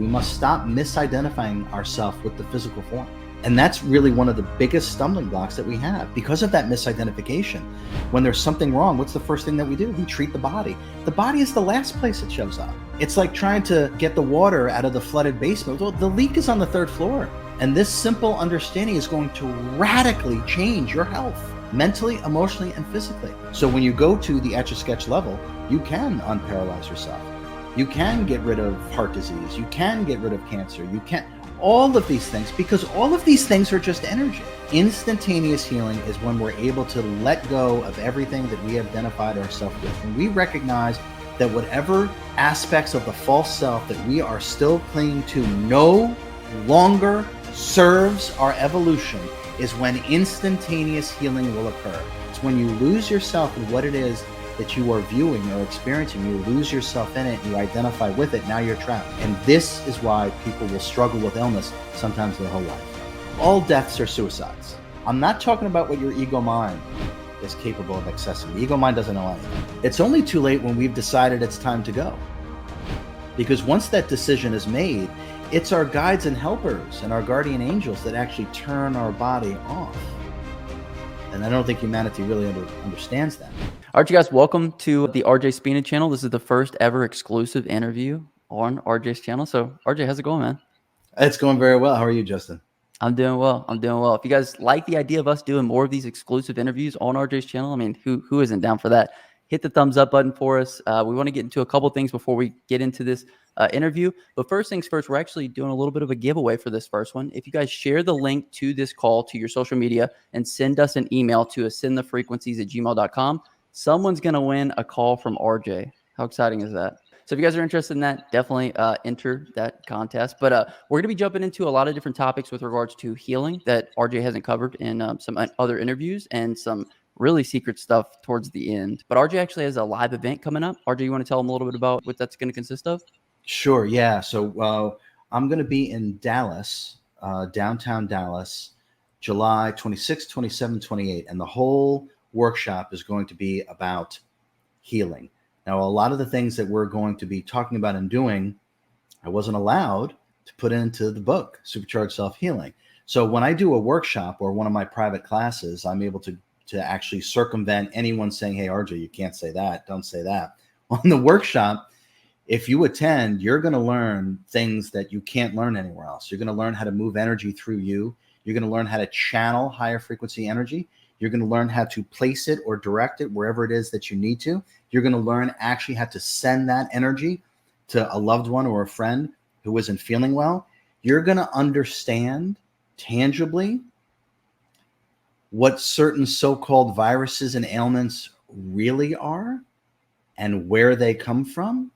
We must stop misidentifying ourselves with the physical form. And that's really one of the biggest stumbling blocks that we have. Because of that misidentification, when there's something wrong, what's the first thing that we do? We treat the body. The body is the last place it shows up. It's like trying to get the water out of the flooded basement. Well, the leak is on the 3rd floor. And this simple understanding is going to radically change your health, mentally, emotionally, and physically. So when you go to the etch-a-sketch level, you can unparalyze yourself. You can get rid of heart disease. You can get rid of cancer. You can, all of these things, because all of these things are just energy. Instantaneous healing is when we're able to let go of everything that we have identified ourselves with. When we recognize that whatever aspects of the false self that we are still clinging to no longer serves our evolution, is when instantaneous healing will occur. It's when you lose yourself in what it is that you are viewing or experiencing. You lose yourself in it, you identify with it, now you're trapped. And this is why people will struggle with illness sometimes their whole life. All deaths are suicides. I'm not talking about what your ego mind is capable of accessing. The ego mind doesn't know anything. It's only too late when we've decided it's time to go. Because once that decision is made, it's our guides and helpers and our guardian angels that actually turn our body off. And I don't think humanity really understands that. All right, you guys, welcome to the RJ Spina channel. This is the first ever exclusive interview on RJ's channel. So, RJ, how's it going, man? It's going very well. How are you, Justin? I'm doing well. I'm doing well. If you guys like the idea of us doing more of these exclusive interviews on RJ's channel, I mean, who isn't down for that? Hit the thumbs up button for us. We want to get into a couple things before we get into this interview. But first things first, we're actually doing a little bit of a giveaway for this first one. If you guys share the link to this call to your social media and send us an email to ascendthefrequencies@gmail.com, someone's going to win a call from RJ. How exciting is that? So if you guys are interested in that, definitely enter that contest. But we're going to be jumping into a lot of different topics with regards to healing that RJ hasn't covered in some other interviews, and some really secret stuff towards the end. But RJ actually has a live event coming up. RJ, you want to tell them a little bit about what that's going to consist of? Sure. Yeah. So I'm going to be in Dallas, downtown Dallas, July 26, 27, 28. And the whole workshop is going to be about healing. Now, a lot of the things that we're going to be talking about and doing, I wasn't allowed to put into the book, Supercharged Self-Healing. So when I do a workshop or one of my private classes, I'm able to actually circumvent anyone saying, hey, RJ, you can't say that. Don't say that. On the workshop, if you attend, you're going to learn things that you can't learn anywhere else. You're going to learn how to move energy through you. You're going to learn how to channel higher frequency energy. You're going to learn how to place it or direct it wherever it is that you need to. You're going to learn actually how to send that energy to a loved one or a friend who isn't feeling well. You're going to understand tangibly what certain so-called viruses and ailments really are and where they come from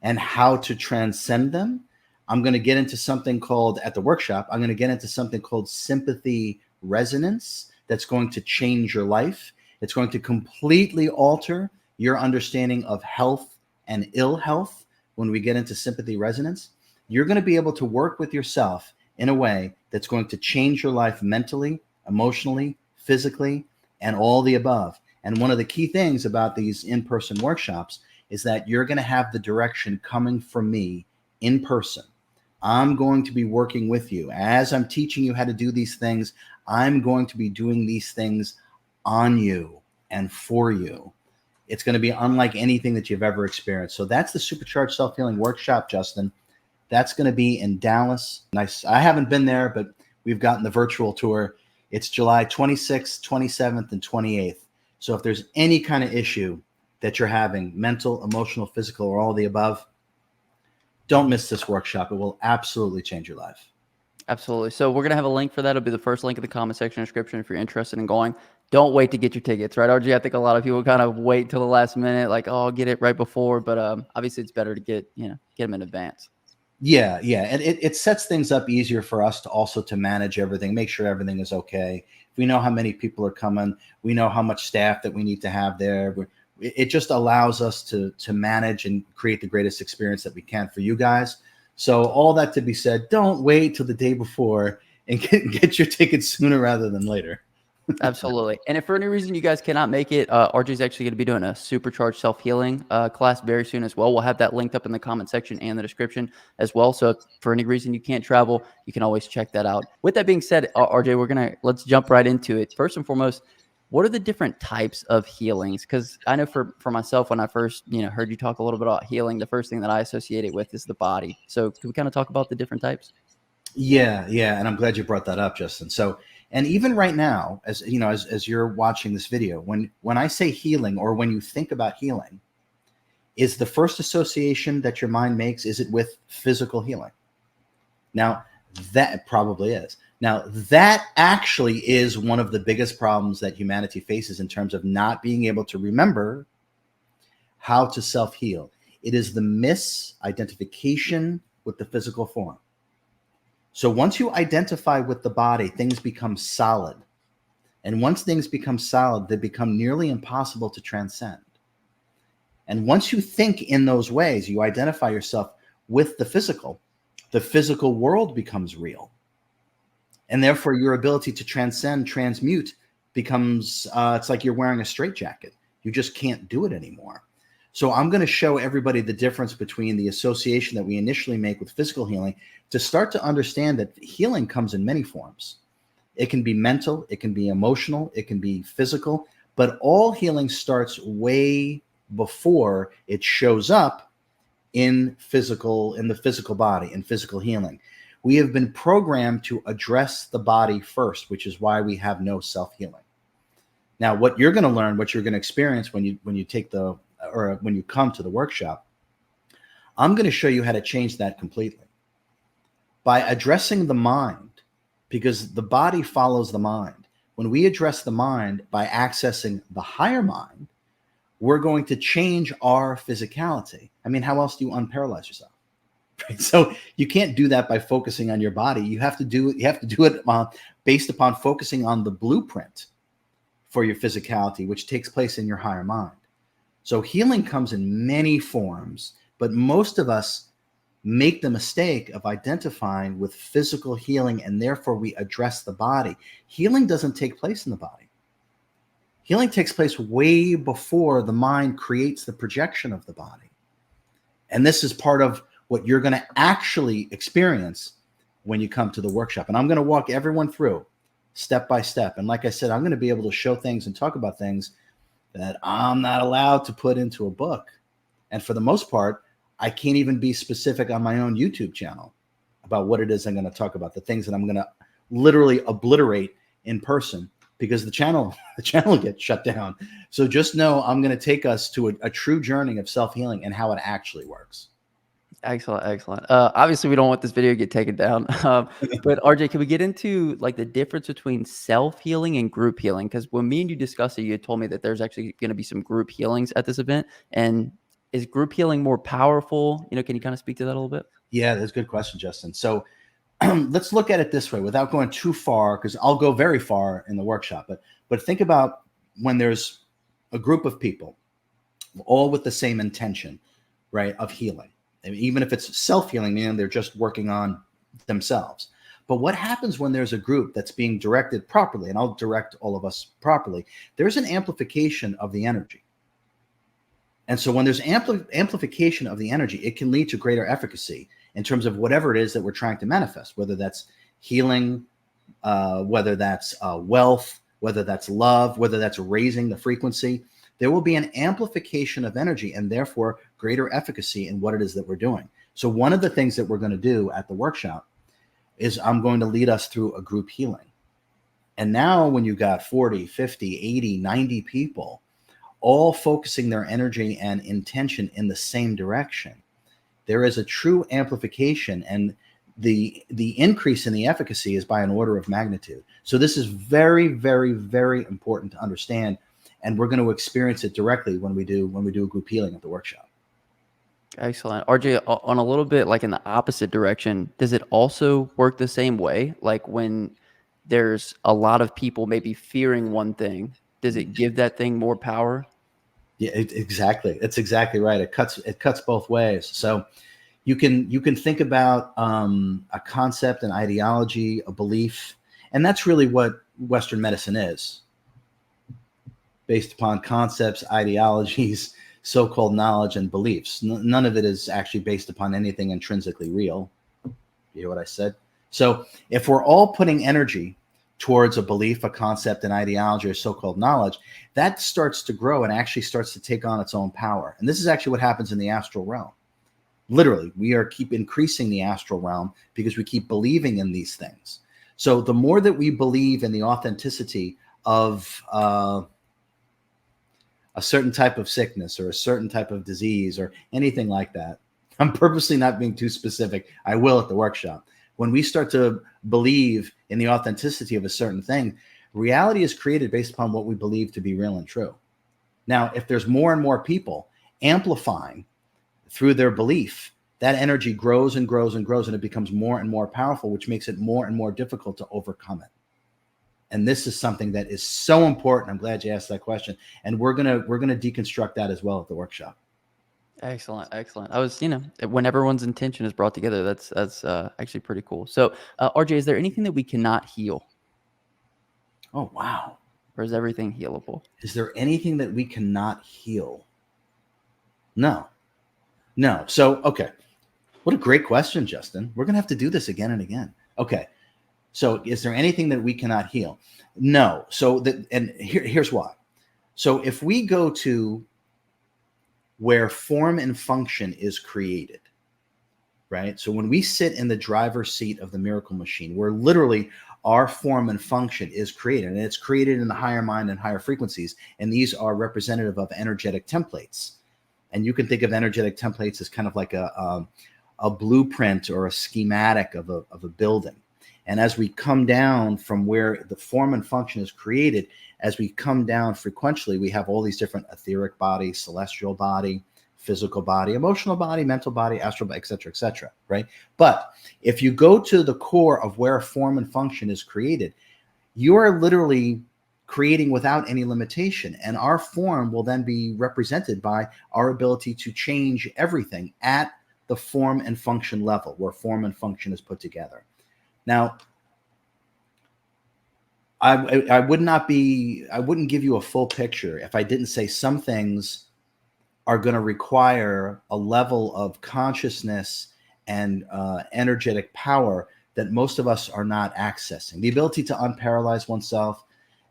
and how to transcend them. I'm going to get into something called, at the workshop, I'm going to get into something called sympathy resonance that's going to change your life. It's going to completely alter your understanding of health and ill health. When we get into sympathy resonance, you're going to be able to work with yourself in a way that's going to change your life mentally, emotionally, physically, and all the above. And one of the key things about these in-person workshops is that you're going to have the direction coming from me in person. I'm going to be working with you. As I'm teaching you how to do these things, I'm going to be doing these things on you and for you. It's going to be unlike anything that you've ever experienced. So that's the Supercharged Self-Healing Workshop, Justin. That's going to be in Dallas. Nice. I haven't been there, but we've gotten the virtual tour. It's July 26th, 27th, and 28th. So if there's any kind of issue that you're having, mental, emotional, physical, or all the above, don't miss this workshop. It will absolutely change your life. Absolutely. So we're going to have a link for that. It'll be the first link in the comment section description if you're interested in going. Don't wait to get your tickets, right, RJ? I think a lot of people kind of wait till the last minute, like, oh, I'll get it right before. But obviously it's better to get them in advance. Yeah. And it sets things up easier for us to also to manage everything, make sure everything is okay. We know how many people are coming. We know how much staff that we need to have there. It just allows us to manage and create the greatest experience that we can for you guys. So all that to be said, don't wait till the day before and get your tickets sooner rather than later. Absolutely. And if for any reason you guys cannot make it, RJ is actually going to be doing a supercharged self-healing class very soon as well. We'll have that linked up in the comment section and the description as well. So if for any reason you can't travel, you can always check that out. With that being said, RJ, let's jump right into it. First and foremost, what are the different types of healings? Because I know for myself, when I first heard you talk a little bit about healing, the first thing that I associate it with is the body. So can we kind of talk about the different types? Yeah, yeah, and I'm glad you brought that up, Justin. So, and even right now, as you know, as you're watching this video, when I say healing, or when you think about healing, is the first association that your mind makes, is it with physical healing? Now, that probably is. Now, that actually is one of the biggest problems that humanity faces in terms of not being able to remember how to self-heal. It is the misidentification with the physical form. So once you identify with the body, things become solid. And once things become solid, they become nearly impossible to transcend. And once you think in those ways, you identify yourself with the physical world becomes real. And therefore, your ability to transcend, transmute becomes, it's like you're wearing a straitjacket. You just can't do it anymore. So I'm going to show everybody the difference between the association that we initially make with physical healing to start to understand that healing comes in many forms. It can be mental, it can be emotional, it can be physical, but all healing starts way before it shows up in the physical body, in physical healing. We have been programmed to address the body first, which is why we have no self-healing. Now, what you're going to learn, what you're going to experience when you come to the workshop, I'm going to show you how to change that completely by addressing the mind, because the body follows the mind. When we address the mind by accessing the higher mind, we're going to change our physicality. I mean, how else do you unparalyze yourself? Right? So you can't do that by focusing on your body. You have to do it based upon focusing on the blueprint for your physicality, which takes place in your higher mind. So healing comes in many forms, but most of us make the mistake of identifying with physical healing, and therefore we address the body. Healing doesn't take place in the body. Healing takes place way before the mind creates the projection of the body. And this is part of what you're going to actually experience when you come to the workshop. And I'm going to walk everyone through step by step. And like I said, I'm going to be able to show things and talk about things that I'm not allowed to put into a book. And for the most part, I can't even be specific on my own YouTube channel about what it is I'm going to talk about, the things that I'm going to literally obliterate in person, because the channel gets shut down. So just know I'm going to take us to a true journey of self-healing and how it actually works. Excellent, excellent. Obviously, we don't want this video to get taken down. But RJ, can we get into like the difference between self-healing and group healing? Because when me and you discussed it, you had told me that there's actually going to be some group healings at this event. And is group healing more powerful? Can you kind of speak to that a little bit? Yeah, that's a good question, Justin. So let's look at it this way without going too far, because I'll go very far in the workshop. But think about when there's a group of people, all with the same intention, right, of healing. I mean, even if it's self-healing, meaning they're just working on themselves. But what happens when there's a group that's being directed properly, and I'll direct all of us properly, there's an amplification of the energy. And so when there's amplification of the energy, it can lead to greater efficacy in terms of whatever it is that we're trying to manifest, whether that's healing, whether that's wealth, whether that's love, whether that's raising the frequency. There will be an amplification of energy and therefore greater efficacy in what it is that we're doing. So one of the things that we're going to do at the workshop is I'm going to lead us through a group healing. And now when you got 40, 50, 80, 90 people all focusing their energy and intention in the same direction, there is a true amplification, and the increase in the efficacy is by an order of magnitude. So this is very, very, very important to understand, and we're going to experience it directly when we do a group healing at the workshop. Excellent. RJ, on a little bit like in the opposite direction, does it also work the same way? Like when there's a lot of people maybe fearing one thing, does it give that thing more power? Yeah, exactly. It's exactly right. It cuts both ways. So you can think about a concept, an ideology, a belief, and that's really what Western medicine is. based upon concepts, ideologies, so-called knowledge, and beliefs. None of it is actually based upon anything intrinsically real. You hear what I said? So if we're all putting energy towards a belief, a concept, an ideology, or so-called knowledge, that starts to grow and actually starts to take on its own power. And this is actually what happens in the astral realm. Literally, we keep increasing the astral realm because we keep believing in these things. So the more that we believe in the authenticity of a certain type of sickness or a certain type of disease or anything like that, I'm purposely not being too specific. I will at the workshop. When we start to believe in the authenticity of a certain thing, reality is created based upon what we believe to be real and true. Now, if there's more and more people amplifying through their belief, that energy grows and grows and grows, and it becomes more and more powerful, which makes it more and more difficult to overcome it. And this is something that is so important. I'm glad you asked that question. And we're gonna deconstruct that as well at the workshop. Excellent, excellent. I was, when everyone's intention is brought together, that's actually pretty cool. So, RJ, is there anything that we cannot heal, Oh, wow. or is everything healable? Is there anything that we cannot heal? No. So, okay. What a great question, Justin. We're going to have to do this again and again. Okay. So is there anything that we cannot heal? No. So here's why. So if we go to where form and function is created, right? So when we sit in the driver's seat of the miracle machine, where literally our form and function is created, and it's created in the higher mind and higher frequencies, and these are representative of energetic templates. And you can think of energetic templates as kind of like a blueprint or a schematic of a building. And as we come down from where the form and function is created, as we come down frequentially, we have all these different etheric body, celestial body, physical body, emotional body, mental body, astral body, et cetera, right? But if you go to the core of where form and function is created, you are literally creating without any limitation. And our form will then be represented by our ability to change everything at the form and function level, where form and function is put together. Now, I wouldn't give you a full picture if I didn't say some things are going to require a level of consciousness and energetic power that most of us are not accessing. The ability to unparalyze oneself,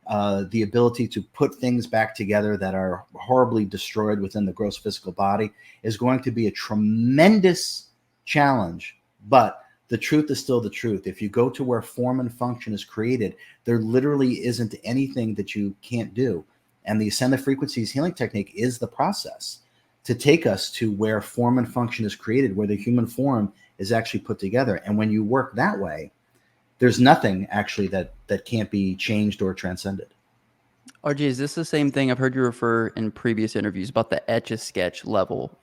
the ability to put things back together that are horribly destroyed within the gross physical body is going to be a tremendous challenge. But the truth is still the truth. If you go to where form and function is created, there literally isn't anything that you can't do. And the Ascend the Frequencies healing technique is the process to take us to where form and function is created, where the human form is actually put together. And when you work that way, there's nothing actually that can't be changed or transcended. RJ, is this the same thing I've heard you refer in previous interviews about the etch-a-sketch level?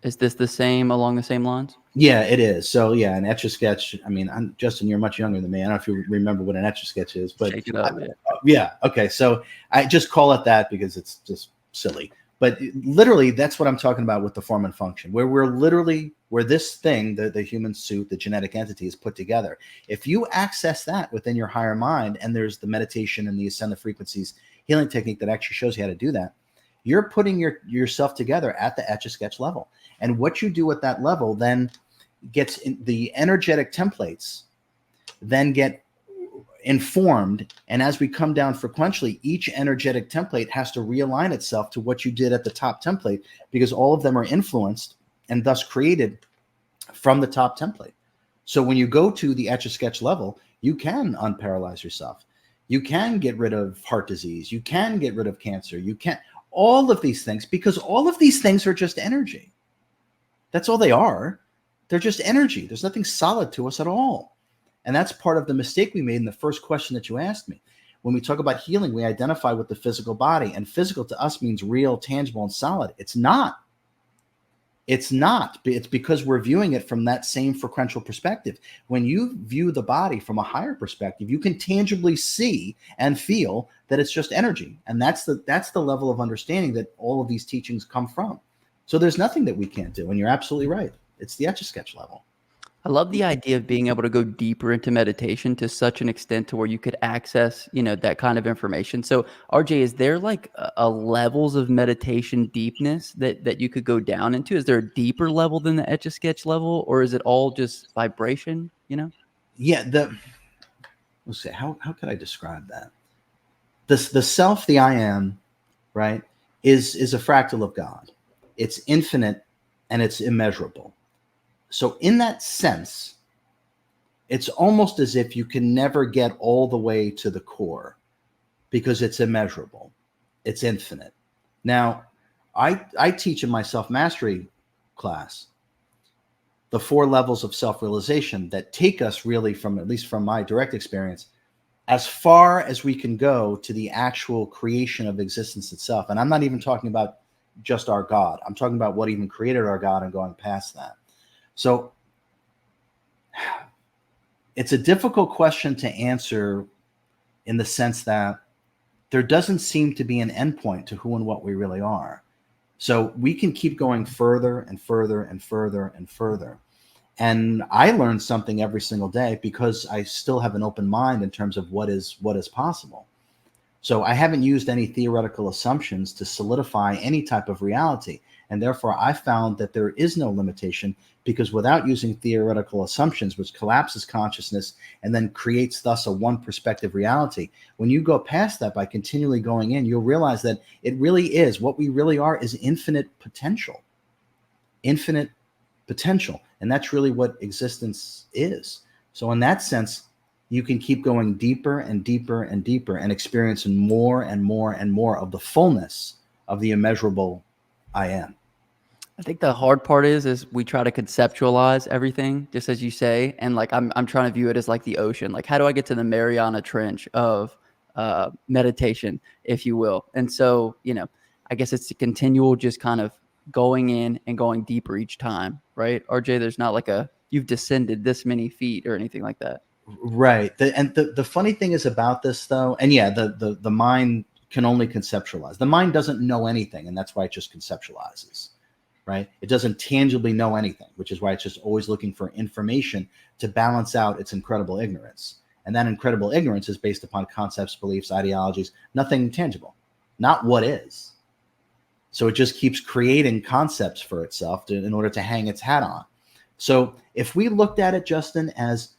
Is this the same along the same lines? Yeah, it is. So yeah, an etch-a-sketch. I mean, Justin, you're much younger than me. I don't know if you remember what an etch-a-sketch is, but shake it up, yeah. Okay, so I just call it that because it's just silly. But literally, that's what I'm talking about with the form and function, where where this thing, the human suit, the genetic entity is put together. If you access that within your higher mind, and there's the meditation and the Ascend the Frequencies healing technique that actually shows you how to do that, you're putting yourself together at the etch-a-sketch level. And what you do at that level then gets the energetic templates then get informed. And as we come down frequentially, each energetic template has to realign itself to what you did at the top template, because all of them are influenced and thus created from the top template. So when you go to the etch-a-sketch level, you can unparalyze yourself. You can get rid of heart disease. You can get rid of cancer. You can all of these things, because all of these things are just energy. That's all they are. They're just energy. There's nothing solid to us at all. And that's part of the mistake we made in the first question that you asked me. When we talk about healing, we identify with the physical body, and physical to us means real, tangible, and solid. It's not. It's not. It's because we're viewing it from that same frequential perspective. When you view the body from a higher perspective, you can tangibly see and feel that it's just energy. And that's the level of understanding that all of these teachings come from. So there's nothing that we can't do. And you're absolutely right. It's the etch-a-sketch level. I love the idea of being able to go deeper into meditation to such an extent to where you could access, that kind of information. So, RJ, is there like a levels of meditation deepness that you could go down into? Is there a deeper level than the etch-a-sketch level, or is it all just vibration? Yeah, let's see, how could I describe that? The self, the I am, right, is a fractal of God. It's infinite and it's immeasurable. So in that sense, it's almost as if you can never get all the way to the core because it's immeasurable. It's infinite. Now, I teach in my self-mastery class the 4 levels of self-realization that take us really from, at least from my direct experience, as far as we can go to the actual creation of existence itself. And I'm not even talking about just our God. I'm talking about what even created our God and going past that. So it's a difficult question to answer in the sense that there doesn't seem to be an endpoint to who and what we really are. So we can keep going further and further and further and further. And I learn something every single day because I still have an open mind in terms of what is possible. So I haven't used any theoretical assumptions to solidify any type of reality. And therefore, I found that there is no limitation, because without using theoretical assumptions, which collapses consciousness and then creates thus a one perspective reality, when you go past that by continually going in, you'll realize that it really is, what we really are is infinite potential. Infinite potential. And that's really what existence is. So in that sense, you can keep going deeper and deeper and deeper and experiencing more and more and more of the fullness of the immeasurable I am. I think the hard part is we try to conceptualize everything, just as you say, and like I'm trying to view it as like the ocean. Like, how do I get to the Mariana Trench of meditation, if you will? And so, I guess it's a continual just kind of going in and going deeper each time, right? RJ, there's not like you've descended this many feet or anything like that. Right. The funny thing is about this, though, and yeah, the mind can only conceptualize. The mind doesn't know anything, and that's why it just conceptualizes. Right? It doesn't tangibly know anything, which is why it's just always looking for information to balance out its incredible ignorance. And that incredible ignorance is based upon concepts, beliefs, ideologies, nothing tangible, not what is. So it just keeps creating concepts for itself in order to hang its hat on. So if we looked at it, Justin, as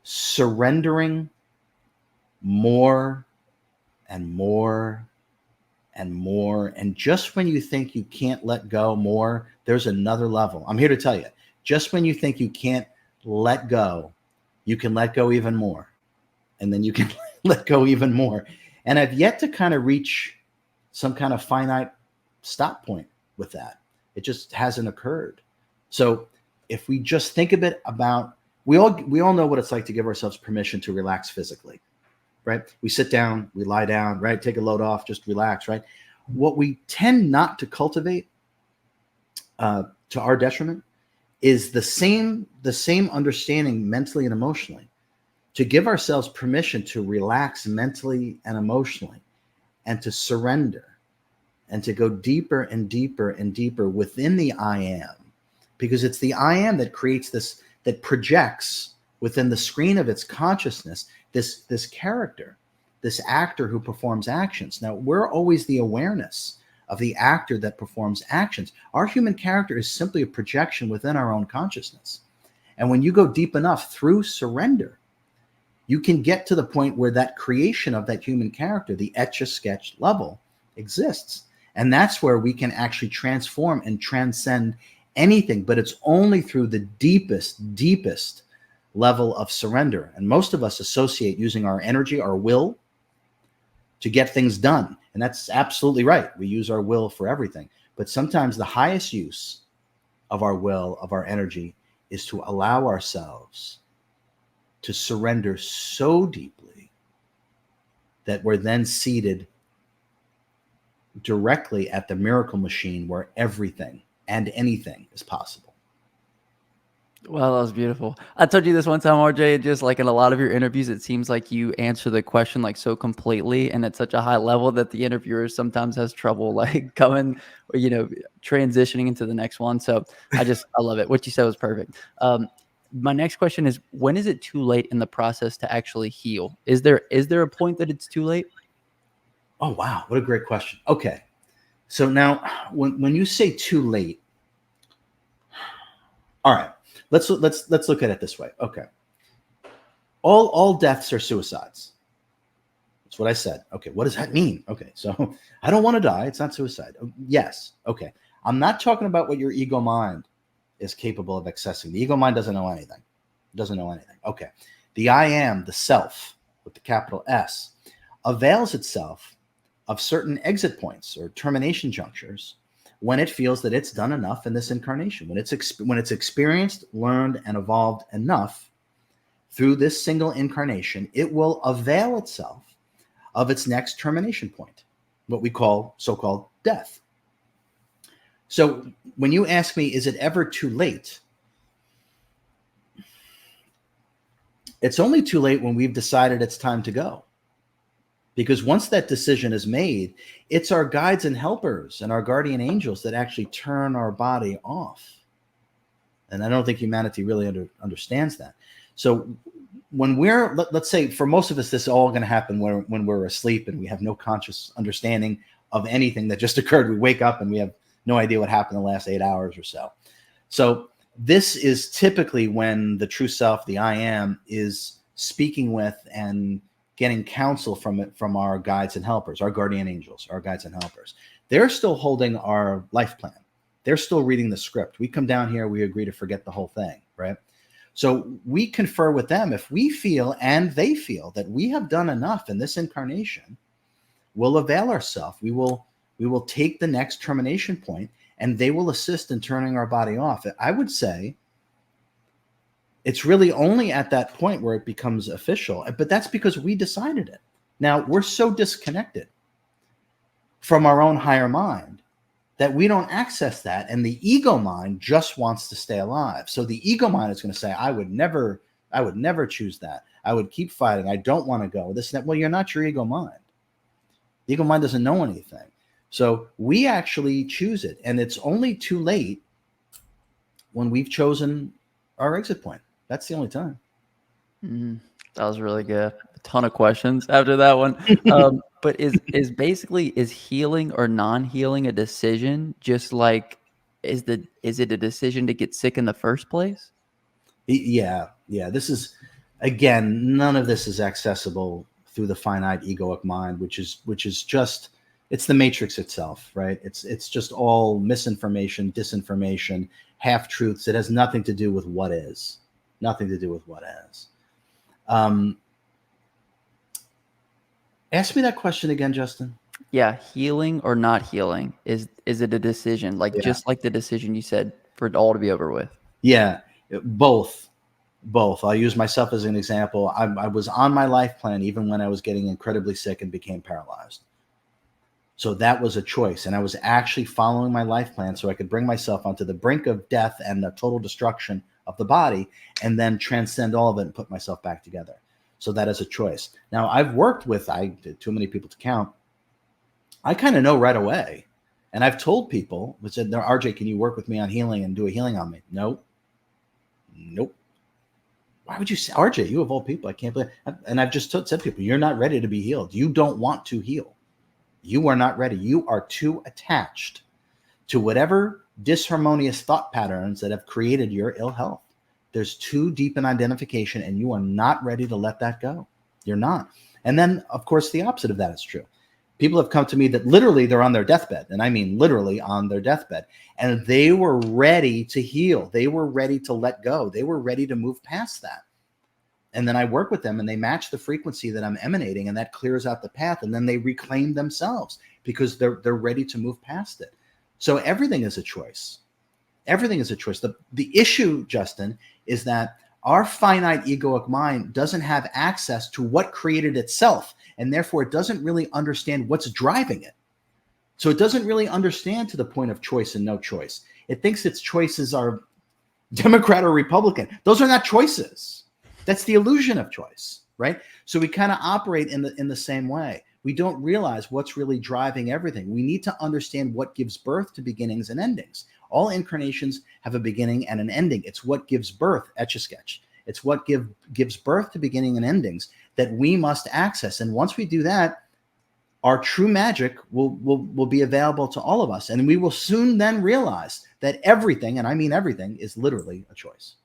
surrendering more and more and more, and just when you think you can't let go more, there's another level. I'm here to tell you, just when you think you can't let go, you can let go even more, and then you can let go even more. And I've yet to kind of reach some kind of finite stop point with that. It just hasn't occurred. So if we just think a bit about, we all know what it's like to give ourselves permission to relax physically. Right? We sit down, we lie down, right? Take a load off, just relax, right? What we tend not to cultivate to our detriment is the same understanding mentally and emotionally, to give ourselves permission to relax mentally and emotionally, and to surrender, and to go deeper and deeper and deeper within the I am, because it's the I am that creates this, that projects within the screen of its consciousness this character, this actor who performs actions. Now, we're always the awareness of the actor that performs actions. Our human character is simply a projection within our own consciousness. And when you go deep enough through surrender, you can get to the point where that creation of that human character, the etch-a-sketch level, exists. And that's where we can actually transform and transcend anything. But it's only through the deepest level of surrender. And most of us associate using our energy, our will, to get things done. And that's absolutely right. We use our will for everything. But sometimes the highest use of our will, of our energy, is to allow ourselves to surrender so deeply that we're then seated directly at the miracle machine where everything and anything is possible. Well, that was beautiful. I told you this one time, RJ, just like in a lot of your interviews, it seems like you answer the question like so completely and at such a high level that the interviewer sometimes has trouble like coming, transitioning into the next one. So I love it. What you said was perfect. my next question is, when is it too late in the process to actually heal? Is there a point that it's too late? Oh, wow. What a great question. Okay. So now when you say too late, all right, let's look at it this way. Okay. All deaths are suicides. That's what I said. Okay. What does that mean? Okay. So I don't want to die. It's not suicide. Yes. Okay. I'm not talking about what your ego mind is capable of accessing. The ego mind doesn't know anything. It doesn't know anything. Okay. The I am, the self with the capital S, avails itself of certain exit points or termination junctures when it feels that it's done enough in this incarnation, when it's experienced, learned, and evolved enough through this single incarnation, it will avail itself of its next termination point, what we call so-called death. So when you ask me, is it ever too late? It's only too late when we've decided it's time to go. Because once that decision is made, it's our guides and helpers and our guardian angels that actually turn our body off. And I don't think humanity really understands that. So when let's say for most of us, this is all going to happen when we're asleep and we have no conscious understanding of anything that just occurred. We wake up and we have no idea what happened in the last 8 hours or so. So this is typically when the true self, the I am, is speaking with and getting counsel from our guides and helpers, our guardian angels, our guides and helpers. They're still holding our life plan. They're still reading the script. We come down here, we agree to forget the whole thing, right? So we confer with them. If we feel and they feel that we have done enough in this incarnation, we'll avail ourselves. We will take the next termination point, and they will assist in turning our body off. I would say it's really only at that point where it becomes official, but that's because we decided it. Now, we're so disconnected from our own higher mind that we don't access that, and the ego mind just wants to stay alive. So the ego mind is going to say, I would never choose that. I would keep fighting. I don't want to go. This and that. Well, you're not your ego mind. The ego mind doesn't know anything. So we actually choose it, and it's only too late when we've chosen our exit point. That's the only time. That was really good. A ton of questions after that one. But is healing or non-healing a decision? Just like, is it a decision to get sick in the first place? Yeah. This is, again, none of this is accessible through the finite egoic mind, which is just, it's the matrix itself, right? It's just all misinformation, disinformation, half truths. It has nothing to do with what is. Nothing to do with what is. Ask me that question again, Justin. Yeah, healing or not healing, is it a decision? Like, just like the decision you said for it all to be over with? Yeah, both. I'll use myself as an example. I was on my life plan even when I was getting incredibly sick and became paralyzed. So that was a choice, and I was actually following my life plan so I could bring myself onto the brink of death and the total destruction of the body, and then transcend all of it and put myself back together. So that is a choice. Now, I've worked with, too many people to count. I kind of know right away. And I've told people, I said, RJ, can you work with me on healing and do a healing on me? Nope. Why would you say, RJ, you of all people, I can't believe. And I've just said to people, you're not ready to be healed. You don't want to heal. You are not ready. You are too attached to whatever disharmonious thought patterns that have created your ill health. There's too deep an identification, and you are not ready to let that go. You're not. And then, of course, the opposite of that is true. People have come to me that literally they're on their deathbed, and I mean literally on their deathbed, and they were ready to heal. They were ready to let go. They were ready to move past that. And then I work with them, and they match the frequency that I'm emanating, and that clears out the path, and then they reclaim themselves because they're ready to move past it. So everything is a choice. Everything is a choice. The issue, Justin, is that our finite egoic mind doesn't have access to what created itself, and therefore it doesn't really understand what's driving it. So it doesn't really understand to the point of choice and no choice. It thinks its choices are Democrat or Republican. Those are not choices. That's the illusion of choice, right? So we kind of operate in the same way. We don't realize what's really driving everything. We need to understand what gives birth to beginnings and endings. All incarnations have a beginning and an ending. It's what gives birth, etch-a-sketch. It's what gives birth to beginning and endings that we must access. And once we do that, our true magic will be available to all of us. And we will soon then realize that everything, and I mean everything, is literally a choice.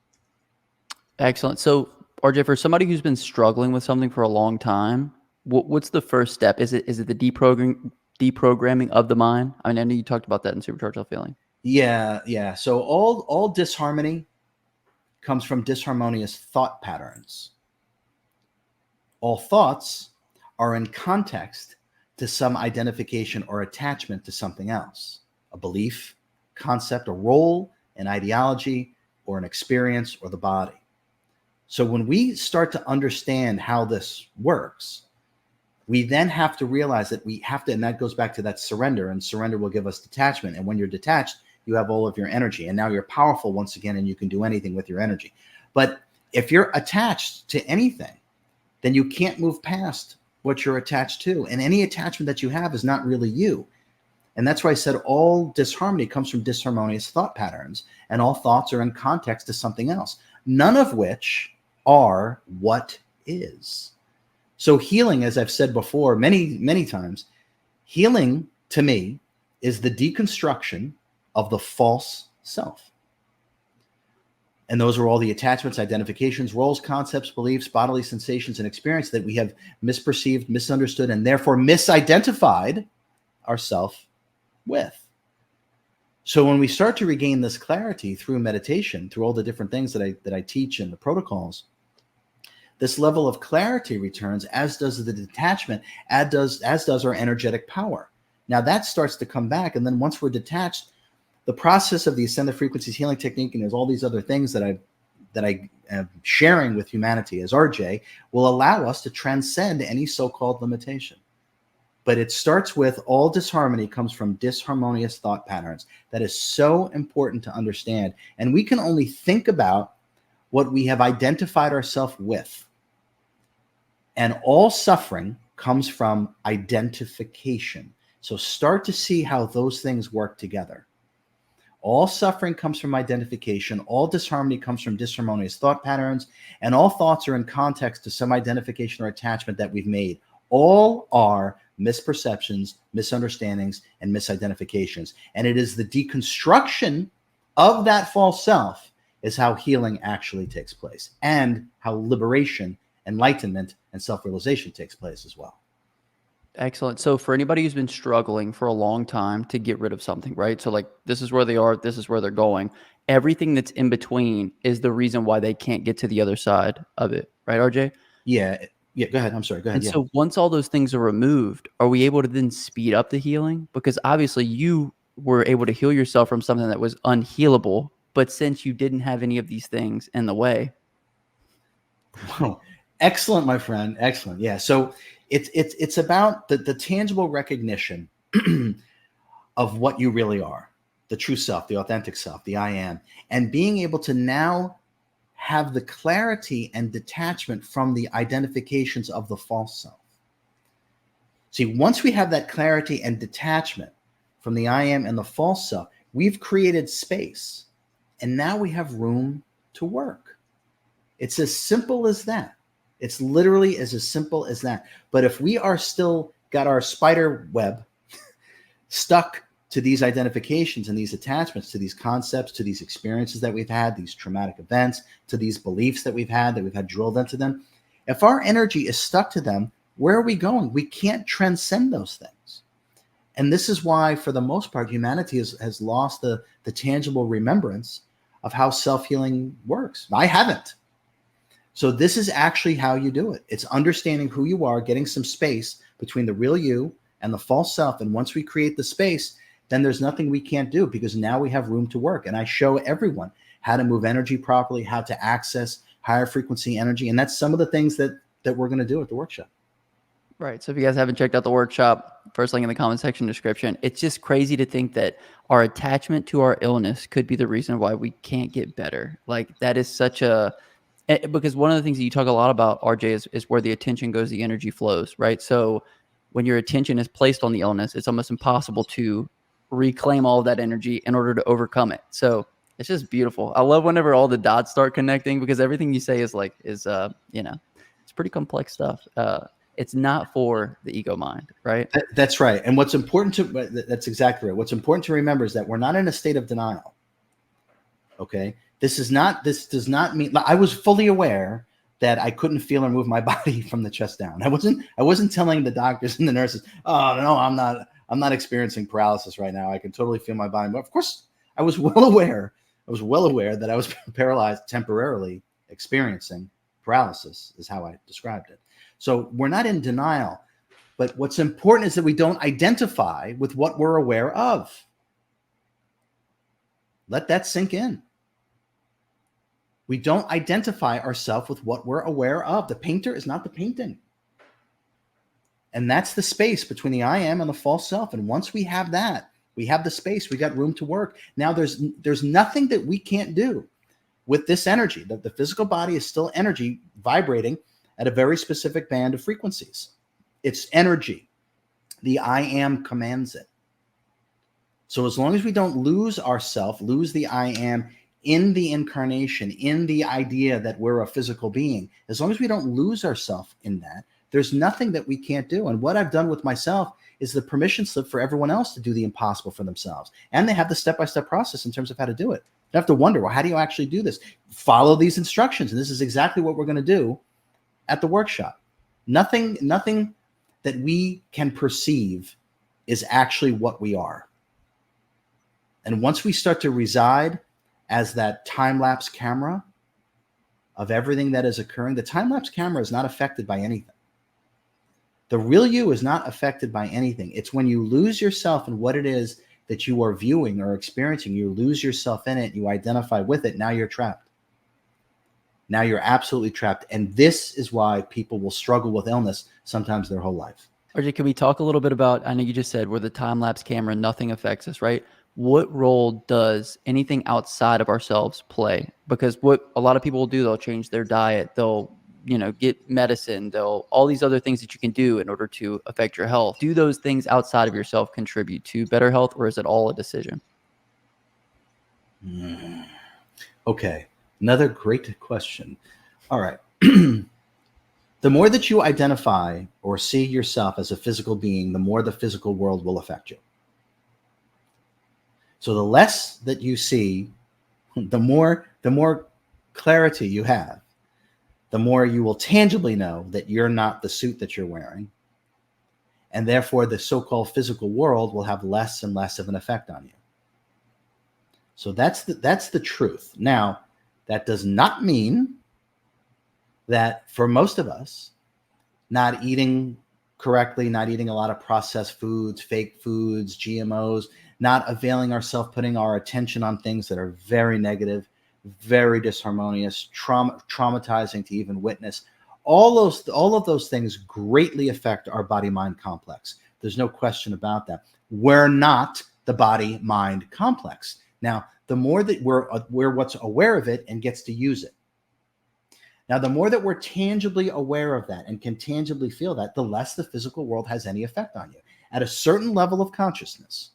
Excellent. So, RJ, for somebody who's been struggling with something for a long time, what's the first step? Is it the deprogramming of the mind? I mean, I know you talked about that in Supercharged Self-Healing. Yeah. So all disharmony comes from disharmonious thought patterns. All thoughts are in context to some identification or attachment to something else, a belief, concept, a role, an ideology, or an experience, or the body. So when we start to understand how this works, we then have to realize that we have to, and that goes back to that surrender, and surrender will give us detachment. And when you're detached, you have all of your energy, and now you're powerful once again, and you can do anything with your energy. But if you're attached to anything, then you can't move past what you're attached to. And any attachment that you have is not really you. And that's why I said all disharmony comes from disharmonious thought patterns, and all thoughts are in context to something else, none of which are what is. So healing, as I've said before many times, healing to me is the deconstruction of the false self. And those are all the attachments, identifications, roles, concepts, beliefs, bodily sensations, and experience that we have misperceived, misunderstood, and therefore misidentified ourselves with. So when we start to regain this clarity through meditation, through all the different things that I teach in the protocols, this level of clarity returns, as does the detachment, as does our energetic power. Now that starts to come back, and then once we're detached, the process of the Ascended Frequencies healing technique, and there's all these other things that I am sharing with humanity as RJ, will allow us to transcend any so-called limitation. But it starts with all disharmony comes from disharmonious thought patterns. That is so important to understand. And we can only think about what we have identified ourselves with. And all suffering comes from identification. So start to see how those things work together. All suffering comes from identification. All disharmony comes from disharmonious thought patterns. And all thoughts are in context to some identification or attachment that we've made. All are misperceptions, misunderstandings, and misidentifications. And it is the deconstruction of that false self is how healing actually takes place, and how liberation, enlightenment, and self-realization takes place as well. Excellent. So for anybody who's been struggling for a long time to get rid of something, right? So like this is where they are, this is where they're going. Everything that's in between is the reason why they can't get to the other side of it, right, RJ? Yeah. Go ahead. I'm sorry. Go ahead. And so once all those things are removed, are we able to then speed up the healing? Because obviously you were able to heal yourself from something that was unhealable, but since you didn't have any of these things in the way. Oh, excellent, my friend. Excellent. Yeah. So it's about the tangible recognition of what you really are, the true self, the authentic self, the I am, and being able to now have the clarity and detachment from the identifications of the false self. See, once we have that clarity and detachment from the I am and the false self, we've created space, and now we have room to work. It's as simple as that. It's literally as simple as that. But if we are still got our spider web stuck to these identifications and these attachments, to these concepts, to these experiences that we've had, these traumatic events, to these beliefs that we've had drilled into them, if our energy is stuck to them, where are we going? We can't transcend those things. And this is why, for the most part, humanity has lost the tangible remembrance of how self-healing works. I haven't. So this is actually how you do it. It's understanding who you are, getting some space between the real you and the false self. And once we create the space, then there's nothing we can't do, because now we have room to work. And I show everyone how to move energy properly, how to access higher frequency energy. And that's some of the things that we're going to do at the workshop. Right. So if you guys haven't checked out the workshop, first link in the comment section description. It's just crazy to think that our attachment to our illness could be the reason why we can't get better. Like that is such a, because one of the things that you talk a lot about, RJ, is where the attention goes, the energy flows, right? So when your attention is placed on the illness, it's almost impossible to reclaim all of that energy in order to overcome it. So it's just beautiful. I love whenever all the dots start connecting, because everything you say is it's pretty complex stuff. It's not for the ego mind, right? That's right. And what's important that's exactly right. What's important to remember is that we're not in a state of denial. Okay. This does not mean I was fully aware that I couldn't feel or move my body from the chest down. I wasn't telling the doctors and the nurses, oh no, I'm not experiencing paralysis right now. I can totally feel my body. But of course, I was well aware that I was paralyzed, temporarily experiencing paralysis, is how I described it. So we're not in denial, but what's important is that we don't identify with what we're aware of. Let that sink in. We don't identify ourselves with what we're aware of. The painter is not the painting. And that's the space between the I am and the false self. And once we have that, we have the space, we got room to work. Now there's nothing that we can't do with this energy. The physical body is still energy vibrating at a very specific band of frequencies. It's energy. The I am commands it. So as long as we don't lose ourself, lose the I am in the incarnation, in the idea that we're a physical being, as long as we don't lose ourselves in that, there's nothing that we can't do. And what I've done with myself is the permission slip for everyone else to do the impossible for themselves. And they have the step-by-step process in terms of how to do it. You have to wonder, well, how do you actually do this? Follow these instructions. And this is exactly what we're going to do at the workshop. Nothing that we can perceive is actually what we are. And once we start to reside as that time-lapse camera of everything that is occurring, the time-lapse camera is not affected by anything. The real you is not affected by anything. It's when you lose yourself in what it is that you are viewing or experiencing, you lose yourself in it, you identify with it, now you're trapped. Now you're absolutely trapped. And this is why people will struggle with illness sometimes their whole life. RJ, can we talk a little bit about, I know you just said we're the time-lapse camera, nothing affects us, right? What role does anything outside of ourselves play? Because what a lot of people will do, they'll change their diet, they'll, get medicine, all these other things that you can do in order to affect your health. Do those things outside of yourself contribute to better health, or is it all a decision? Okay. Another great question. All right. The more that you identify or see yourself as a physical being, the more the physical world will affect you. So the less that you see, the more clarity you have, the more you will tangibly know that you're not the suit that you're wearing. And therefore, the so-called physical world will have less and less of an effect on you. So that's the truth. Now, that does not mean that for most of us, not eating correctly, not eating a lot of processed foods, fake foods, GMOs, not availing ourselves, putting our attention on things that are very negative, very disharmonious, traumatizing to even witness. All of those things greatly affect our body-mind complex. There's no question about that. We're not the body-mind complex. Now, the more that we're what's aware of it and gets to use it. Now, the more that we're tangibly aware of that and can tangibly feel that, the less the physical world has any effect on you. At a certain level of consciousness,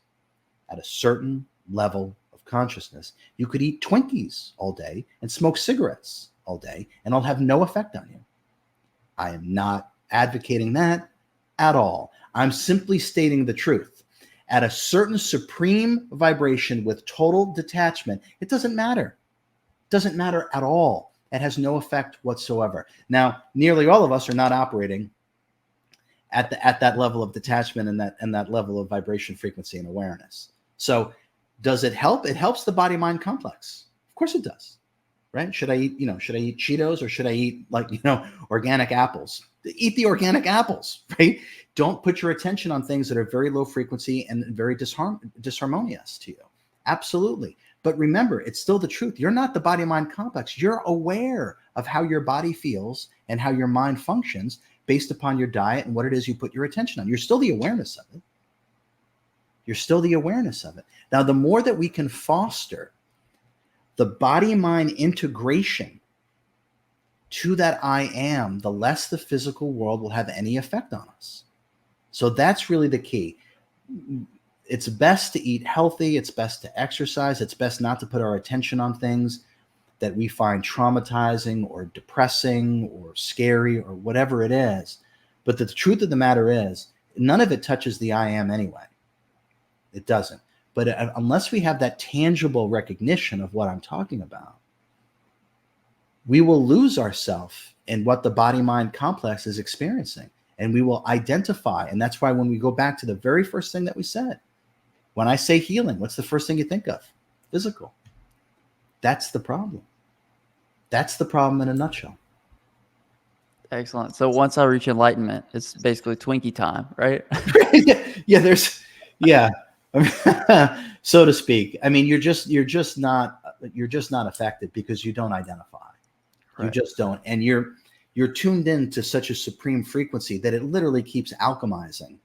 you could eat Twinkies all day and smoke cigarettes all day, and it'll have no effect on you. I am not advocating that at all. I'm simply stating the truth. At a certain supreme vibration with total detachment, it doesn't matter. It doesn't matter at all. It has no effect whatsoever. Now, nearly all of us are not operating at that level of detachment and that level of vibration, frequency, and awareness. So does it help? It helps the body-mind complex. Of course it does. Right? Should I eat Cheetos, or should I eat organic apples? Eat the organic apples, right? Don't put your attention on things that are very low frequency and very disharmonious to you. Absolutely. But remember, it's still the truth. You're not the body-mind complex. You're aware of how your body feels and how your mind functions based upon your diet and what it is you put your attention on. You're still the awareness of it. Now, the more that we can foster the body-mind integration to that I am, the less the physical world will have any effect on us. So that's really the key. it's best to eat healthy. It's best to exercise. It's best not to put our attention on things that we find traumatizing or depressing or scary or whatever it is. But the truth of the matter is, none of it touches the I am anyway. It doesn't. But unless we have that tangible recognition of what I'm talking about, we will lose ourselves in what the body-mind complex is experiencing. And we will identify. And that's why when we go back to the very first thing that we said, when I say healing, what's the first thing you think of? Physical. That's the problem. That's the problem in a nutshell. Excellent. So once I reach enlightenment, it's basically Twinkie time, right? Yeah. So to speak. I mean, you're just not affected because you don't identify. Right. You just don't. And you're tuned in to such a supreme frequency that it literally keeps alchemizing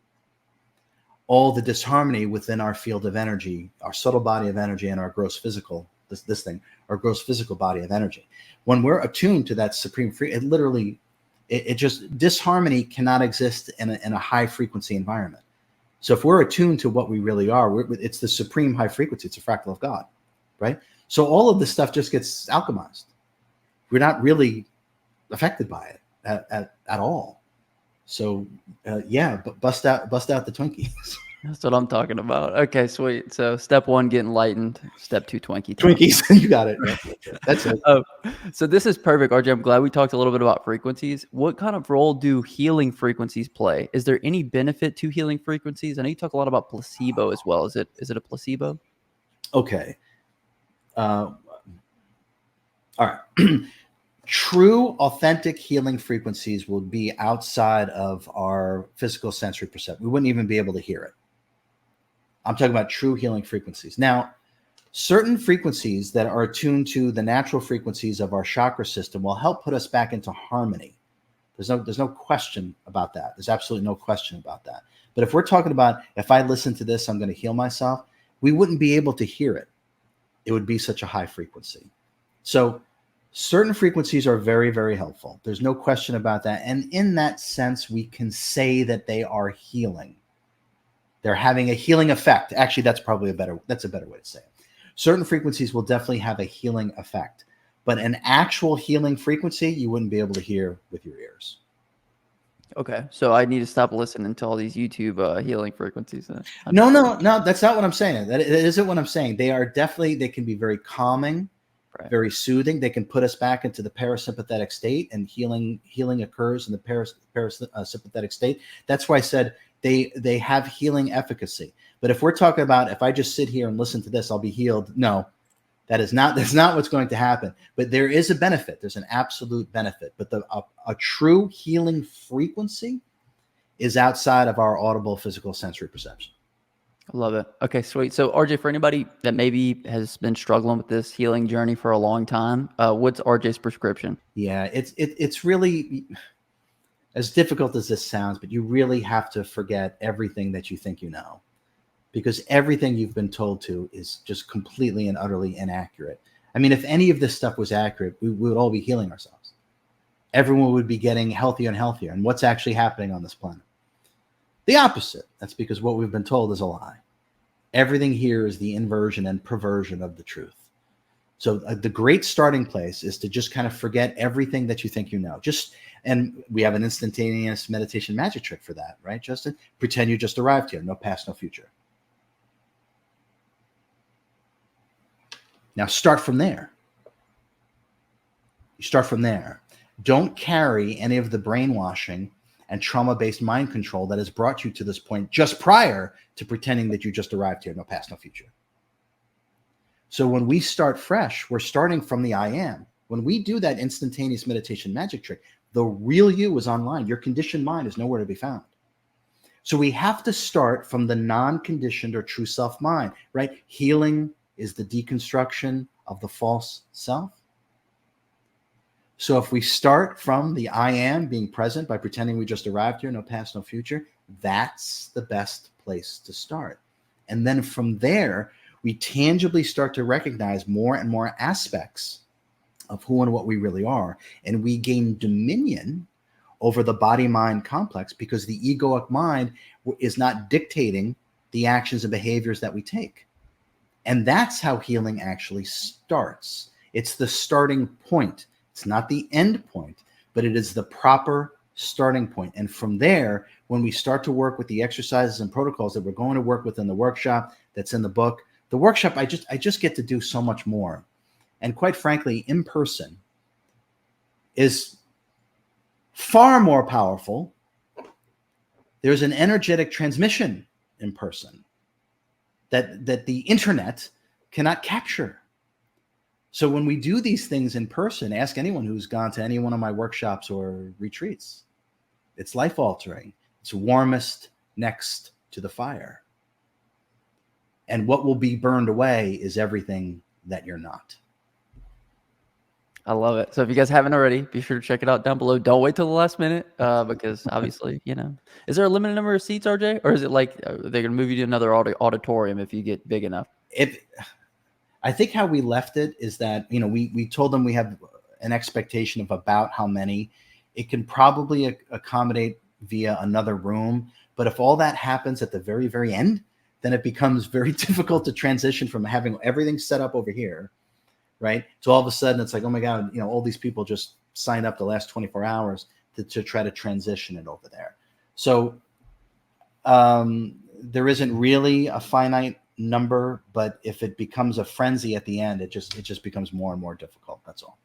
all the disharmony within our field of energy, our subtle body of energy, and our gross physical, our gross physical body of energy. When we're attuned to that supreme it literally, it just, disharmony cannot exist in a high frequency environment. So if we're attuned to what we really are, it's the supreme high frequency. It's a fractal of God, right? So all of this stuff just gets alchemized. We're not really affected by it at all. So but bust out the Twinkies. That's what I'm talking about. Okay, sweet. So step 1, get enlightened. Step 2, Twinkie time. Twinkies. You got it. That's it. So this is perfect, RJ. I'm glad we talked a little bit about frequencies. What kind of role do healing frequencies play? Is there any benefit to healing frequencies? I know you talk a lot about placebo as well. Is it a placebo? Okay. All right. True, authentic healing frequencies will be outside of our physical sensory perception. We wouldn't even be able to hear it. I'm talking about true healing frequencies. Now, certain frequencies that are attuned to the natural frequencies of our chakra system will help put us back into harmony. There's no question about that. There's absolutely no question about that. But if we're talking about, if I listen to this, I'm going to heal myself, we wouldn't be able to hear it. It would be such a high frequency. So certain frequencies are very, very helpful. There's no question about that. And in that sense, we can say that they are healing. They're having a healing effect. Actually, that's a better way to say it. Certain frequencies will definitely have a healing effect, but an actual healing frequency, you wouldn't be able to hear with your ears. Okay. So I need to stop listening to all these YouTube healing frequencies. No, that's not what I'm saying. That isn't what I'm saying. They can be very calming. Right. Very soothing. They can put us back into the parasympathetic state, and healing occurs in the parasympathetic state. That's why I said they have healing efficacy. But if we're talking about, if I just sit here and listen to this, I'll be healed. No, that's not what's going to happen. But there is a benefit. There's an absolute benefit. But a true healing frequency is outside of our audible physical sensory perception. I love it. Okay, sweet. So RJ, for anybody that maybe has been struggling with this healing journey for a long time, what's RJ's prescription? Yeah, it's really, as difficult as this sounds, but you really have to forget everything that you think you know, because everything you've been told to is just completely and utterly inaccurate. I mean, if any of this stuff was accurate, we would all be healing ourselves. Everyone would be getting healthier and healthier. And what's actually happening on this planet? The opposite. That's because what we've been told is a lie. Everything here is the inversion and perversion of the truth. So the great starting place is to just kind of forget everything that you think you know. And we have an instantaneous meditation magic trick for that, right, Justin? Pretend you just arrived here. No past, no future. Now start from there. You start from there. Don't carry any of the brainwashing and trauma-based mind control that has brought you to this point just prior to pretending that you just arrived here. No past, no future. So when we start fresh, we're starting from the I am. When we do that instantaneous meditation magic trick, the real you is online. Your conditioned mind is nowhere to be found. So we have to start from the non-conditioned or true self mind, right? Healing is the deconstruction of the false self. So if we start from the I am being present by pretending we just arrived here, no past, no future, that's the best place to start. And then from there, we tangibly start to recognize more and more aspects of who and what we really are. And we gain dominion over the body-mind complex because the egoic mind is not dictating the actions and behaviors that we take. And that's how healing actually starts. It's the starting point. It's not the end point, but it is the proper starting point. And from there, when we start to work with the exercises and protocols that we're going to work with in the workshop that's in the book, the workshop, I just get to do so much more. And quite frankly, in person is far more powerful. There's an energetic transmission in person that the internet cannot capture. So when we do these things in person, ask anyone who's gone to any one of my workshops or retreats. It's life-altering. It's warmest next to the fire. And what will be burned away is everything that you're not. I love it. So if you guys haven't already, be sure to check it out down below. Don't wait till the last minute because obviously, is there a limited number of seats, RJ? Or is it like they're going to move you to another auditorium if you get big enough? I think how we left it is that, we told them we have an expectation of about how many. It can probably accommodate via another room. But if all that happens at the very, very end, then it becomes very difficult to transition from having everything set up over here, right? So all of a sudden it's like, oh my God, all these people just signed up the last 24 hours to try to transition it over there. So there isn't really a finite number, but if it becomes a frenzy at the end, it just becomes more and more difficult. That's all.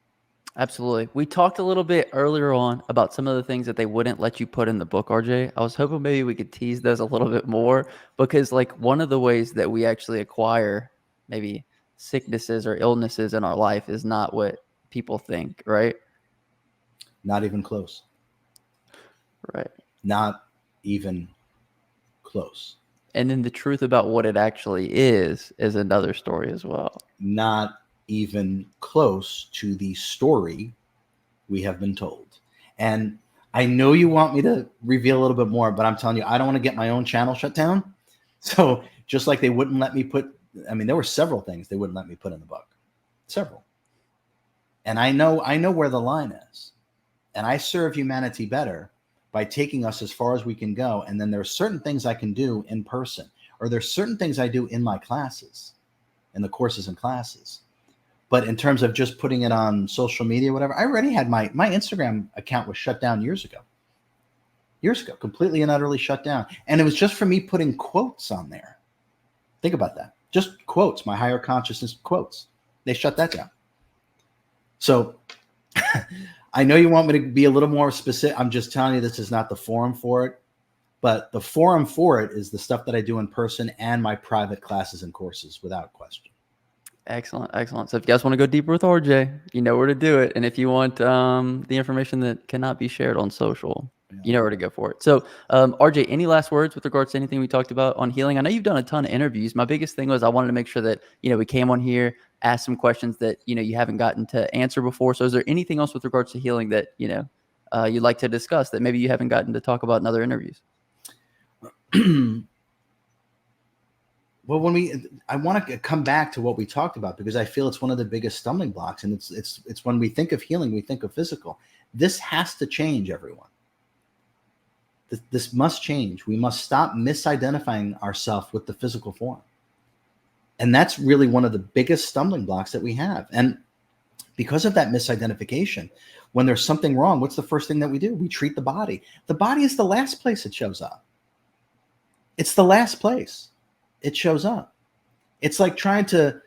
Absolutely. We talked a little bit earlier on about some of the things that they wouldn't let you put in the book, RJ. I was hoping maybe we could tease those a little bit more because like one of the ways that we actually acquire maybe sicknesses or illnesses in our life is not what people think, right? Not even close. Right. Not even close. And then the truth about what it actually is another story as well. Not even close to the story we have been told. And I know you want me to reveal a little bit more, but I'm telling you, I don't want to get my own channel shut down. So just like they wouldn't let me there were several things they wouldn't let me put in the book. Several. And I know where the line is. And I serve humanity better by taking us as far as we can go. And then there are certain things I can do in person, or there's certain things I do in my classes, in the courses and classes. But in terms of just putting it on social media, whatever, I already had my Instagram account was shut down years ago, completely and utterly shut down. And it was just for me putting quotes on there. Think about that. Just quotes, my higher consciousness quotes. They shut that down. So I know you want me to be a little more specific. I'm just telling you this is not the forum for it. But the forum for it is the stuff that I do in person and my private classes and courses without question. Excellent. So if you guys want to go deeper with RJ, you know where to do it. And if you want the information that cannot be shared on social, you know where to go for it. So RJ, any last words with regards to anything we talked about on healing? I know you've done a ton of interviews. My biggest thing was I wanted to make sure that, we came on here, asked some questions that, you haven't gotten to answer before. So is there anything else with regards to healing that, you'd like to discuss that maybe you haven't gotten to talk about in other interviews? Well, I want to come back to what we talked about because I feel it's one of the biggest stumbling blocks, and it's when we think of healing, we think of physical. This has to change, everyone. This must change. We must stop misidentifying ourselves with the physical form, and that's really one of the biggest stumbling blocks that we have. And because of that misidentification, when there's something wrong, what's the first thing that we do? We treat the body. The body is the last place it shows up. It's the last place it shows up. It's like trying to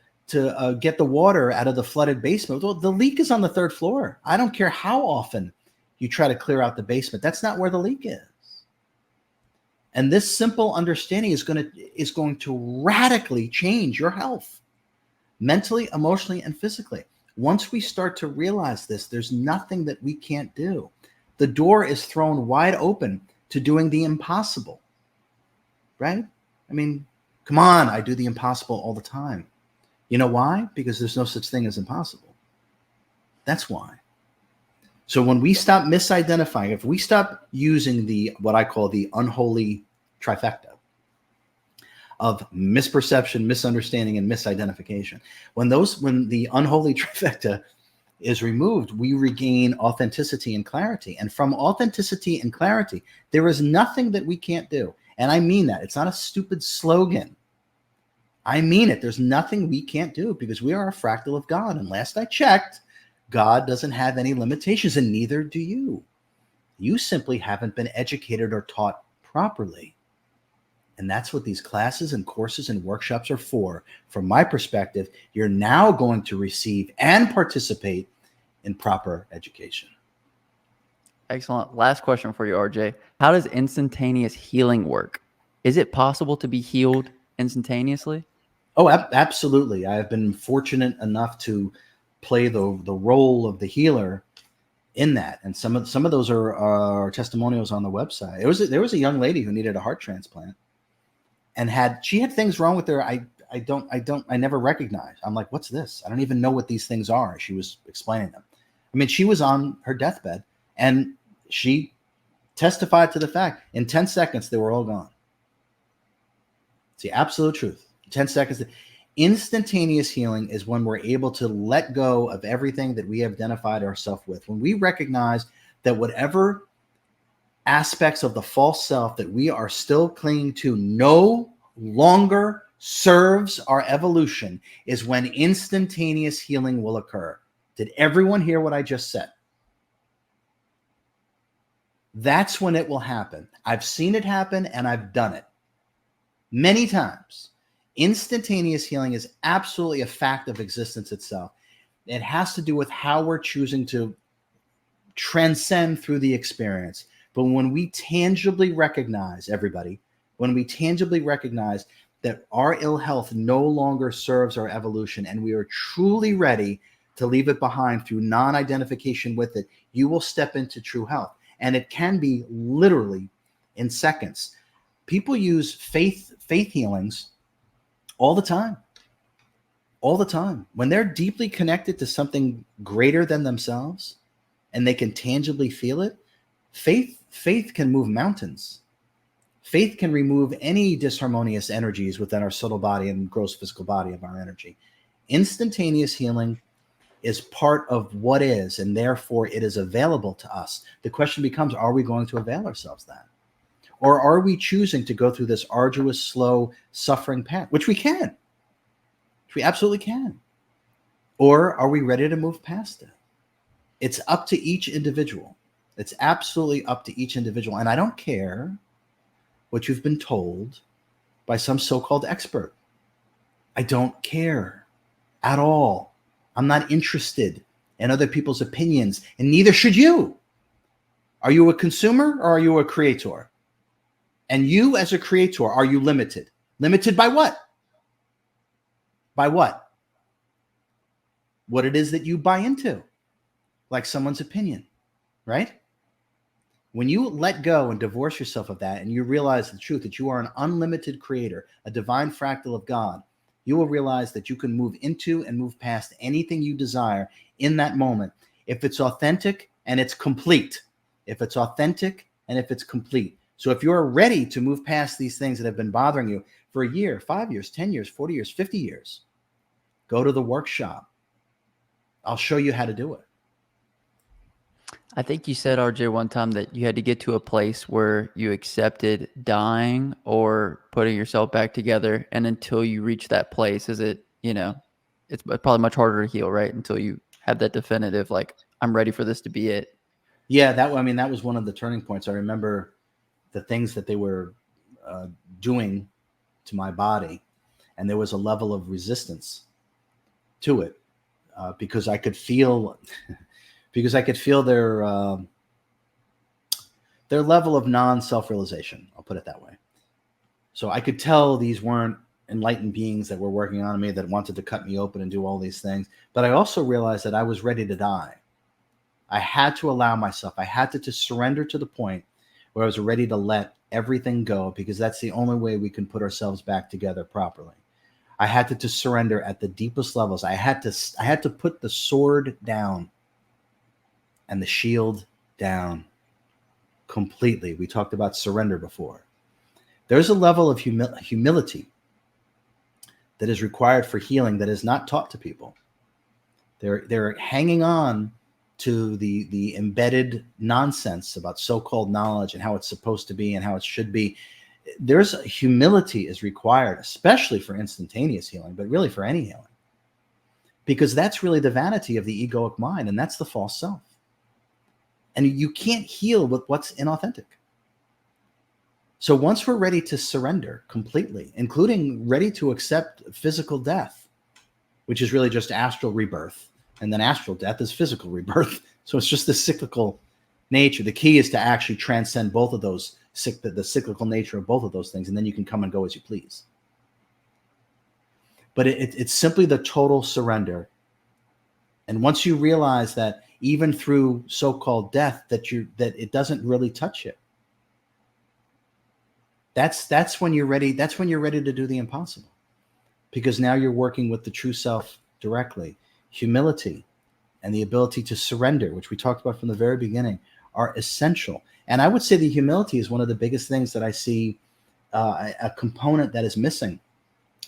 get the water out of the flooded basement. Well, the leak is on the third floor. I don't care how often you try to clear out the basement. That's not where the leak is. And this simple understanding is going to radically change your health, mentally, emotionally, and physically. Once we start to realize this, there's nothing that we can't do. The door is thrown wide open to doing the impossible, right? I mean, come on, I do the impossible all the time. You know why? Because there's no such thing as impossible. That's why. So when we stop misidentifying, if we stop using what I call the unholy trifecta of misperception, misunderstanding, and misidentification, when the unholy trifecta is removed, we regain authenticity and clarity. And from authenticity and clarity, there is nothing that we can't do. And I mean that. It's not a stupid slogan. I mean it. There's nothing we can't do because we are a fractal of God. And last I checked, God doesn't have any limitations, and neither do you. You simply haven't been educated or taught properly. And that's what these classes and courses and workshops are for. From my perspective, you're now going to receive and participate in proper education. Excellent. Last question for you, RJ. How does instantaneous healing work? Is it possible to be healed instantaneously? Oh, absolutely. I have been fortunate enough to play the role of the healer in that, and some of those are testimonials on the website. There was a young lady who needed a heart transplant, and she had things wrong with her. I never recognized. I'm like, what's this? I don't even know what these things are. She was explaining them. I mean, she was on her deathbed, and she testified to the fact in 10 seconds they were all gone. It's the absolute truth. 10 seconds. Instantaneous healing is when we're able to let go of everything that we have identified ourselves with. When we recognize that whatever aspects of the false self that we are still clinging to no longer serves our evolution, is when instantaneous healing will occur. Did everyone hear what I just said? That's when it will happen. I've seen it happen and I've done it many times. Instantaneous healing is absolutely a fact of existence itself. It has to do with how we're choosing to transcend through the experience. But when we tangibly recognize, everybody, when we tangibly recognize that our ill health no longer serves our evolution and we are truly ready to leave it behind through non-identification with it, you will step into true health. And it can be literally in seconds. People use faith healings all the time. All the time. When they're deeply connected to something greater than themselves and they can tangibly feel it, faith can move mountains. Faith can remove any disharmonious energies within our subtle body and gross physical body of our energy. Instantaneous healing is part of what is, and therefore it is available to us. The question becomes, are we going to avail ourselves of that? Or are we choosing to go through this arduous, slow, suffering path, which we can, which we absolutely can? Or are we ready to move past it? It's up to each individual. It's absolutely up to each individual. And I don't care what you've been told by some so-called expert. I don't care at all. I'm not interested in other people's opinions, and neither should you. Are you a consumer or are you a creator? And you as a creator, are you limited? Limited by what? By what? What it is that you buy into, like someone's opinion, right? When you let go and divorce yourself of that and you realize the truth that you are an unlimited creator, a divine fractal of God, you will realize that you can move into and move past anything you desire in that moment. If it's authentic and it's complete. If it's authentic and if it's complete. So if you're ready to move past these things that have been bothering you for a year, 5 years, 10 years, 40 years, 50 years, go to the workshop. I'll show you how to do it. I think you said, RJ, one time that you had to get to a place where you accepted dying or putting yourself back together. And until you reach that place, it's probably much harder to heal, right? Until you have that definitive, like, I'm ready for this to be it. Yeah, that was one of the turning points. I remember the things that they were doing to my body, and there was a level of resistance to it because I could feel their level of non-self-realization. I'll put it that way. So I could tell these weren't enlightened beings that were working on me, that wanted to cut me open and do all these things. But I also realized that I was ready to die. I had to allow myself. I had to surrender to the point where I was ready to let everything go, because that's the only way we can put ourselves back together properly. I had to surrender at the deepest levels. I had to put the sword down and the shield down completely. We talked about surrender before. There's a level of humility that is required for healing that is not taught to people. They're hanging on to the embedded nonsense about so-called knowledge and how it's supposed to be and how it should be. there's humility is required, especially for instantaneous healing, but really for any healing, because that's really the vanity of the egoic mind, and that's the false self. And you can't heal with what's inauthentic. So once we're ready to surrender completely, including ready to accept physical death, which is really just astral rebirth, and then astral death is physical rebirth. So it's just the cyclical nature. The key is to actually transcend both of those, the cyclical nature of both of those things, and then you can come and go as you please. But it's simply the total surrender. And once you realize that even through so-called death, that it doesn't really touch you, that's when you're ready. That's when you're ready to do the impossible, because now you're working with the true self directly. Humility and the ability to surrender, which we talked about from the very beginning, are essential. And I would say the humility is one of the biggest things that I see, a component that is missing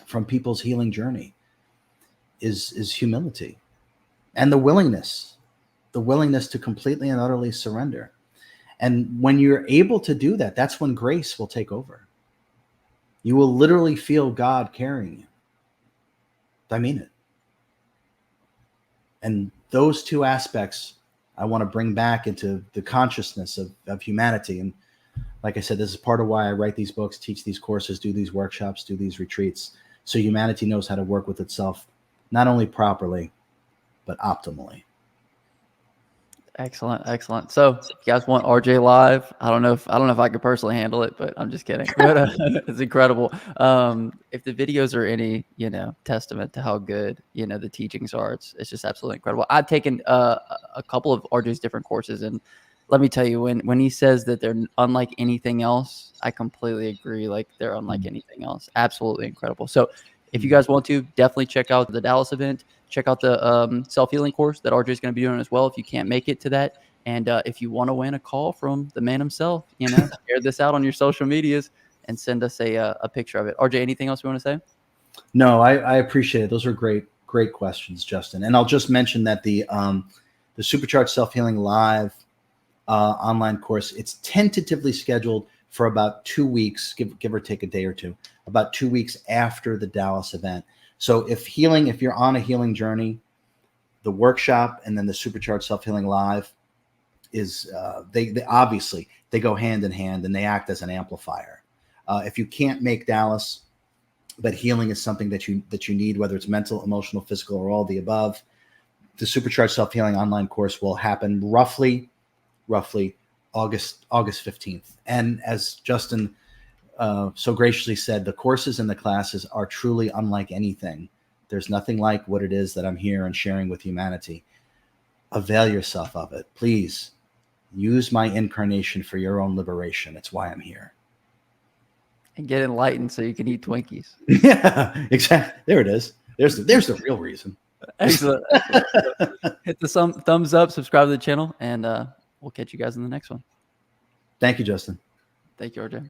from people's healing journey is humility, and the willingness to completely and utterly surrender. And when you're able to do that, that's when grace will take over. You will literally feel God carrying you. I mean it. And those two aspects I want to bring back into the consciousness of humanity. And like I said, this is part of why I write these books, teach these courses, do these workshops, do these retreats, so humanity knows how to work with itself, not only properly, but optimally. Excellent. So if you guys want RJ live, I don't know if I could personally handle it, but I'm just kidding. But it's incredible. If the videos are any, testament to how good, the teachings are, it's just absolutely incredible. I've taken a couple of RJ's different courses, and let me tell you, when he says that they're unlike anything else, I completely agree. Like, they're unlike anything else. Absolutely incredible. So if you guys want to, definitely check out the Dallas event. Check out the self-healing course that RJ is going to be doing as well if you can't make it to that. And if you want to win a call from the man himself, share this out on your social medias and send us a picture of it. RJ, anything else you want to say? No, I appreciate it. Those are great questions, Justin. And I'll just mention that the Supercharged Self-Healing Live online course, it's tentatively scheduled for about 2 weeks, give or take a day or two, about 2 weeks after the Dallas event. So if you're on a healing journey, the workshop and then the Supercharged Self-Healing Live is they obviously they go hand in hand, and they act as an amplifier. If you can't make Dallas, but healing is something that you need, whether it's mental, emotional, physical, or all the above, the Supercharged Self-Healing online course will happen roughly August 15th. And as Justin so graciously said, the courses and the classes are truly unlike anything. There's nothing like what it is that I'm here and sharing with humanity. Avail yourself of it. Please use my incarnation for your own liberation. It's why I'm here. And get enlightened so you can eat Twinkies. Yeah, exactly. There it is. There's the real reason. Excellent. Hit the thumbs up, subscribe to the channel, and we'll catch you guys in the next one. Thank you, Justin. Thank you, RJ.